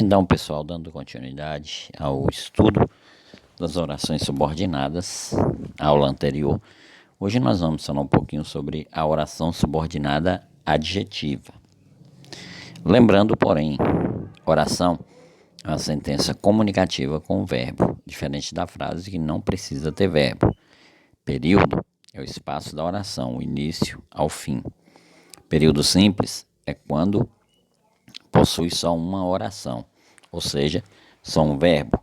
Então, pessoal, dando continuidade ao estudo das orações subordinadas, a aula anterior, hoje nós vamos falar um pouquinho sobre a oração subordinada adjetiva. Lembrando, porém, oração é uma sentença comunicativa com verbo, diferente da frase que não precisa ter verbo. Período é o espaço da oração, o início ao fim. Período simples é quando possui só uma oração, ou seja, só um verbo.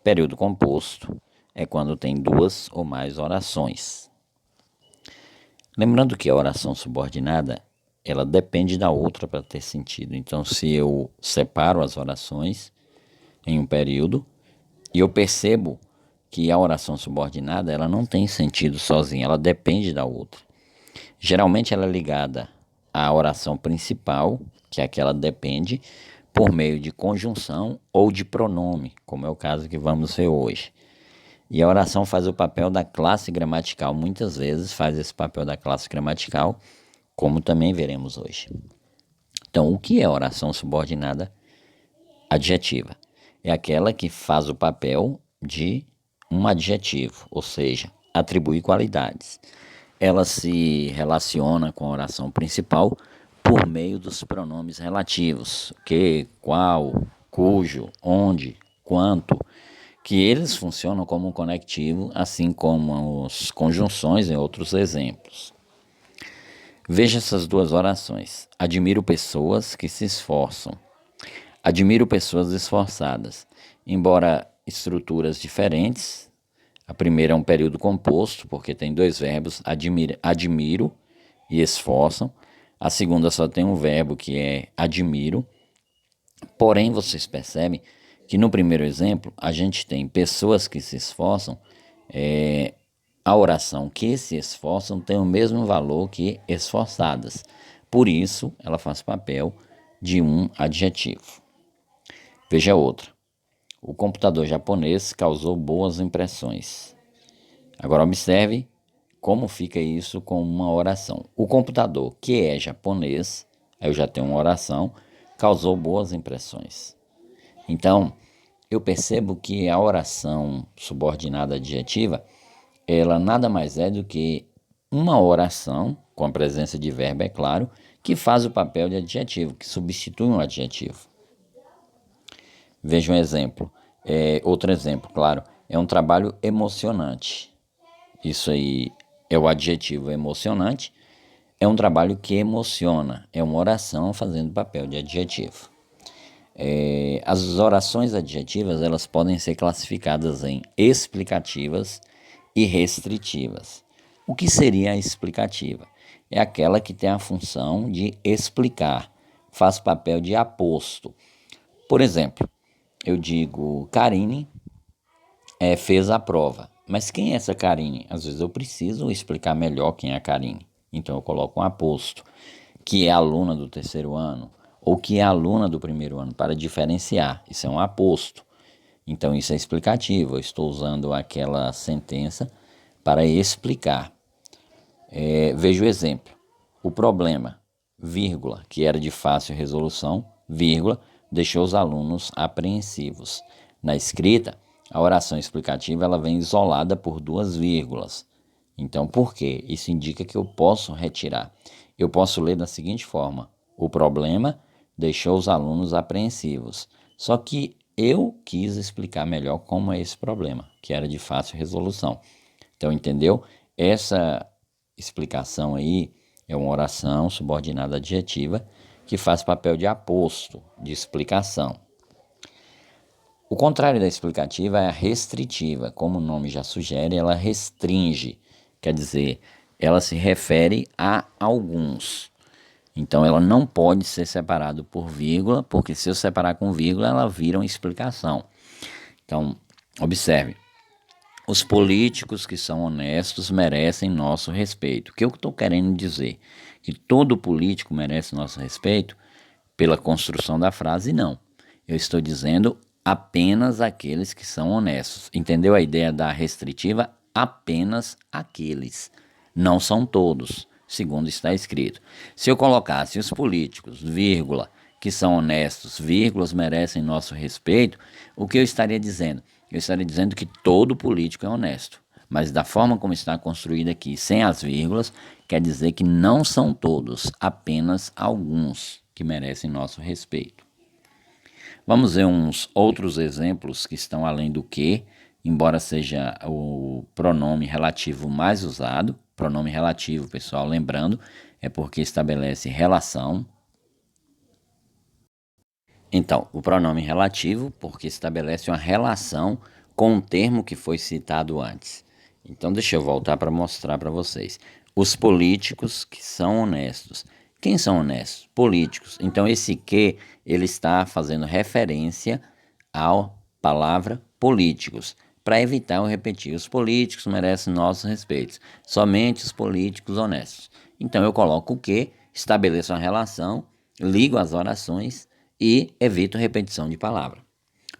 Período composto é quando tem duas ou mais orações. Lembrando que a oração subordinada, ela depende da outra para ter sentido. Então, se eu separo as orações em um período e eu percebo que a oração subordinada, ela não tem sentido sozinha, ela depende da outra. Geralmente ela é ligada à oração principal, que é aquela que depende, por meio de conjunção ou de pronome, como é o caso que vamos ver hoje. E a oração faz o papel da classe gramatical, muitas vezes faz esse papel da classe gramatical, como também veremos hoje. Então, o que é oração subordinada adjetiva? É aquela que faz o papel de um adjetivo, ou seja, atribui qualidades. Ela se relaciona com a oração principal por meio dos pronomes relativos, que, qual, cujo, onde, quanto, que eles funcionam como um conectivo, assim como as conjunções em outros exemplos. Veja essas duas orações. Admiro pessoas que se esforçam. Admiro pessoas esforçadas. Embora estruturas diferentes, a primeira é um período composto, porque tem dois verbos, admiro e esforçam. A segunda só tem um verbo, que é admiro. Porém, vocês percebem que no primeiro exemplo, a gente tem pessoas que se esforçam. A oração que se esforçam tem o mesmo valor que esforçadas. Por isso, ela faz papel de um adjetivo. Veja outra. O computador japonês causou boas impressões. Agora observe como fica isso com uma oração. O computador, que é japonês, aí eu já tenho uma oração, causou boas impressões. Então, eu percebo que a oração subordinada adjetiva, ela nada mais é do que uma oração, com a presença de verbo, é claro, que faz o papel de adjetivo, que substitui um adjetivo. Veja um exemplo. Outro exemplo, claro, é um trabalho emocionante. Isso aí é o adjetivo emocionante. É um trabalho que emociona. É uma oração fazendo papel de adjetivo. As orações adjetivas, elas podem ser classificadas em explicativas e restritivas. O que seria a explicativa? É aquela que tem a função de explicar, faz papel de aposto. Por exemplo, eu digo, Karine fez a prova. Mas quem é essa Karine? Às vezes eu preciso explicar melhor quem é a Karine. Então eu coloco um aposto, que é aluna do terceiro ano, ou que é aluna do primeiro ano, para diferenciar. Isso é um aposto. Então isso é explicativo. Eu estou usando aquela sentença para explicar. Veja o exemplo. O problema, vírgula, que era de fácil resolução, vírgula, deixou os alunos apreensivos. Na escrita, a oração explicativa ela vem isolada por duas vírgulas. Então, por quê? Isso indica que eu posso retirar. Eu posso ler da seguinte forma: o problema deixou os alunos apreensivos. Só que eu quis explicar melhor como é esse problema, que era de fácil resolução. Então, entendeu? Essa explicação aí é uma oração subordinada adjetiva que faz papel de aposto, de explicação. O contrário da explicativa é a restritiva. Como o nome já sugere, ela restringe, quer dizer, ela se refere a alguns. Então, ela não pode ser separada por vírgula, porque se eu separar com vírgula, ela vira uma explicação. Então, observe. Os políticos que são honestos merecem nosso respeito. O que eu estou querendo dizer? Que todo político merece nosso respeito pela construção da frase? Não. Eu estou dizendo apenas aqueles que são honestos. Entendeu a ideia da restritiva? Apenas aqueles. Não são todos, segundo está escrito. Se eu colocasse os políticos, vírgula, que são honestos, vírgulas, merecem nosso respeito, o que eu estaria dizendo? Eu estaria dizendo que todo político é honesto, mas da forma como está construído aqui, sem as vírgulas, quer dizer que não são todos, apenas alguns que merecem nosso respeito. Vamos ver uns outros exemplos que estão além do que, embora seja o pronome relativo mais usado. Pronome relativo, pessoal, lembrando, é porque estabelece relação. Então, o pronome relativo, porque estabelece uma relação com o termo que foi citado antes. Então, deixa eu voltar para mostrar para vocês. Os políticos que são honestos. Quem são honestos? Políticos. Então, esse que, ele está fazendo referência à palavra políticos, para evitar eu repetir. Os políticos merecem nossos respeitos. Somente os políticos honestos. Então, eu coloco o que, estabeleço uma relação, ligo as orações e evito repetição de palavra.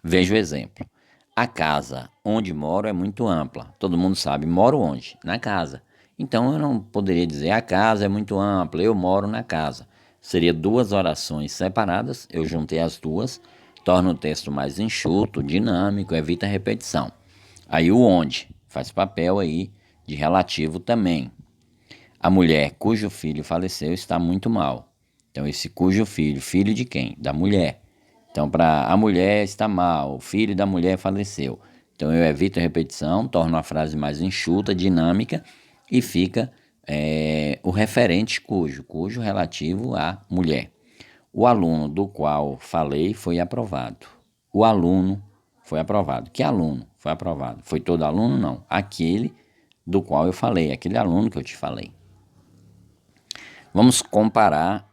Veja o exemplo. A casa onde moro é muito ampla. Todo mundo sabe, moro onde? Na casa. Então eu não poderia dizer a casa é muito ampla, eu moro na casa. Seria duas orações separadas, eu juntei as duas, torna o texto mais enxuto, dinâmico, evita repetição. Aí o onde faz papel aí de relativo também. A mulher cujo filho faleceu está muito mal. Então, esse cujo filho, filho de quem? Da mulher. Então, para a mulher está mal, o filho da mulher faleceu. Então, eu evito a repetição, torno a frase mais enxuta, dinâmica e fica o referente cujo relativo à mulher. O aluno do qual falei foi aprovado. O aluno foi aprovado. Que aluno foi aprovado? Foi todo aluno? Não. Aquele do qual eu falei, aquele aluno que eu te falei. Vamos comparar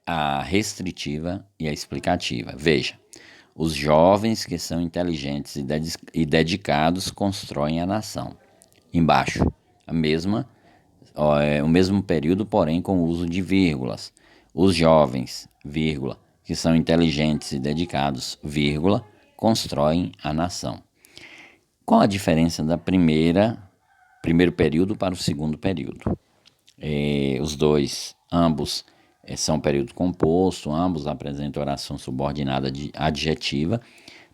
a restritiva e a explicativa. Veja, os jovens que são inteligentes e dedicados constroem a nação. Embaixo, o mesmo período, porém com o uso de vírgulas. Os jovens, vírgula, que são inteligentes e dedicados, vírgula, constroem a nação. Qual a diferença da primeiro período para o segundo período? Os dois, ambos são período composto, ambos apresentam oração subordinada adjetiva,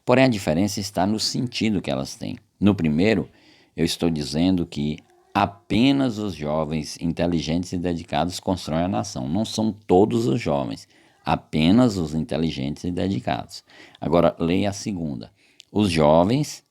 porém a diferença está no sentido que elas têm. No primeiro, eu estou dizendo que apenas os jovens inteligentes e dedicados constroem a nação. Não são todos os jovens, apenas os inteligentes e dedicados. Agora, leia a segunda. Os jovens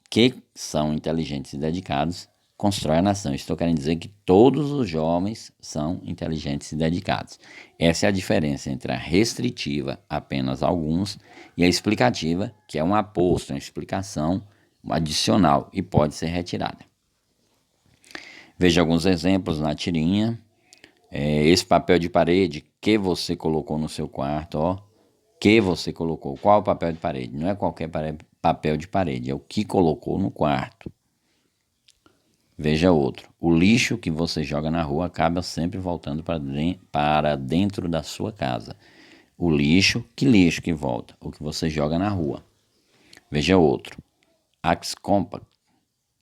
que são inteligentes e dedicados constrói a nação. Estou querendo dizer que todos os jovens são inteligentes e dedicados. Essa é a diferença entre a restritiva, apenas alguns, e a explicativa, que é um aposto, uma explicação adicional e pode ser retirada. Veja alguns exemplos na tirinha. Esse papel de parede que você colocou no seu quarto, ó, que você colocou. Qual é o papel de parede? Não é qualquer papel de parede, é o que colocou no quarto. Veja outro. O lixo que você joga na rua acaba sempre voltando para dentro da sua casa. O lixo, que lixo que volta? O que você joga na rua. Veja outro. Axe compact,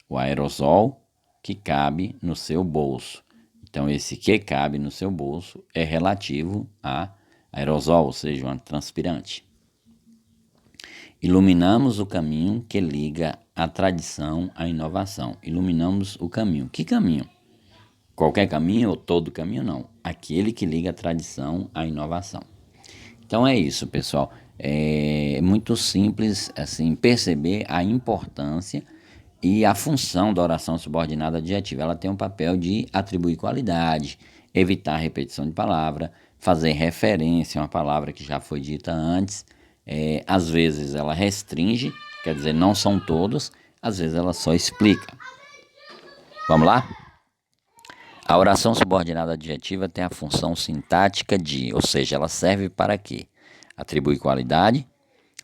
o aerosol que cabe no seu bolso. Então, esse que cabe no seu bolso é relativo a aerosol, ou seja, um transpirante. Iluminamos o caminho que liga a tradição à inovação. Iluminamos o caminho. Que caminho? Qualquer caminho ou todo caminho? Não. Aquele que liga a tradição à inovação. Então é isso, pessoal. É muito simples assim perceber a importância e a função da oração subordinada adjetiva. Ela tem um papel de atribuir qualidade, evitar repetição de palavra, fazer referência a uma palavra que já foi dita antes. Às vezes ela restringe, quer dizer, não são todos, às vezes ela só explica. Vamos lá? A oração subordinada adjetiva tem a função sintática de, ou seja, ela serve para quê? Atribuir qualidade,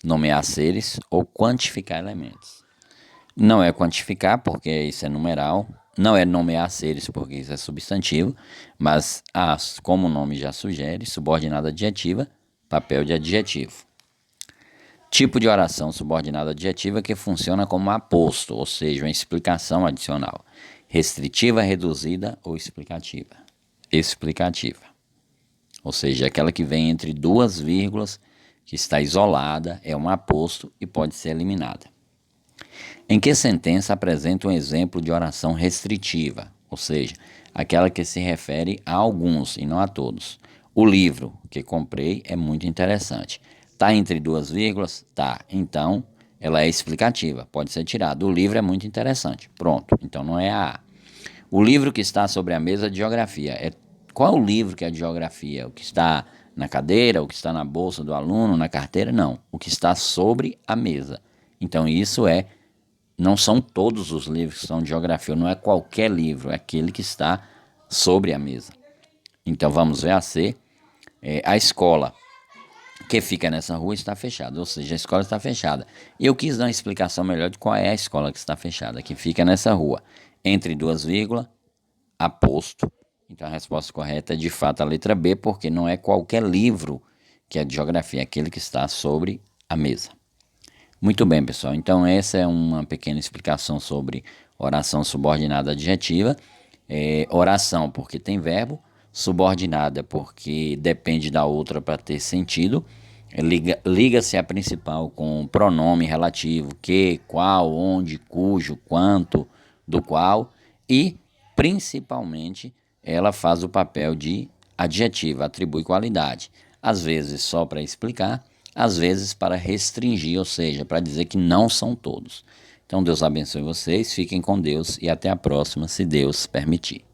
nomear seres ou quantificar elementos. Não é quantificar, porque isso é numeral, não é nomear seres, porque isso é substantivo, mas, como o nome já sugere, subordinada adjetiva, papel de adjetivo. Tipo de oração subordinada adjetiva que funciona como aposto, ou seja, uma explicação adicional. Restritiva, reduzida ou explicativa. Explicativa. Ou seja, aquela que vem entre duas vírgulas que está isolada, é um aposto e pode ser eliminada. Em que sentença apresenta um exemplo de oração restritiva, ou seja, aquela que se refere a alguns e não a todos. O livro que comprei é muito interessante. Está entre duas vírgulas? Tá. Então, ela é explicativa, pode ser tirada. O livro é muito interessante. Pronto. Então, não é a A. O livro que está sobre a mesa de geografia. Qual é o livro que é de geografia? O que está na cadeira, o que está na bolsa do aluno, na carteira? Não. O que está sobre a mesa. Então, não são todos os livros que são de geografia, não é qualquer livro, é aquele que está sobre a mesa. Então vamos ver a C. A escola que fica nessa rua está fechada, ou seja, a escola está fechada. E eu quis dar uma explicação melhor de qual é a escola que está fechada, que fica nessa rua. Entre duas vírgulas, aposto. Então a resposta correta é de fato a letra B, porque não é qualquer livro que é de geografia, é aquele que está sobre a mesa. Muito bem, pessoal. Então, essa é uma pequena explicação sobre oração subordinada adjetiva. Oração, porque tem verbo. Subordinada, porque depende da outra para ter sentido. Liga-se a principal com pronome relativo, que, qual, onde, cujo, quanto, do qual. E, principalmente, ela faz o papel de adjetivo, atribui qualidade. Às vezes só para explicar, às vezes para restringir, ou seja, para dizer que não são todos. Então Deus abençoe vocês, fiquem com Deus e até a próxima, se Deus permitir.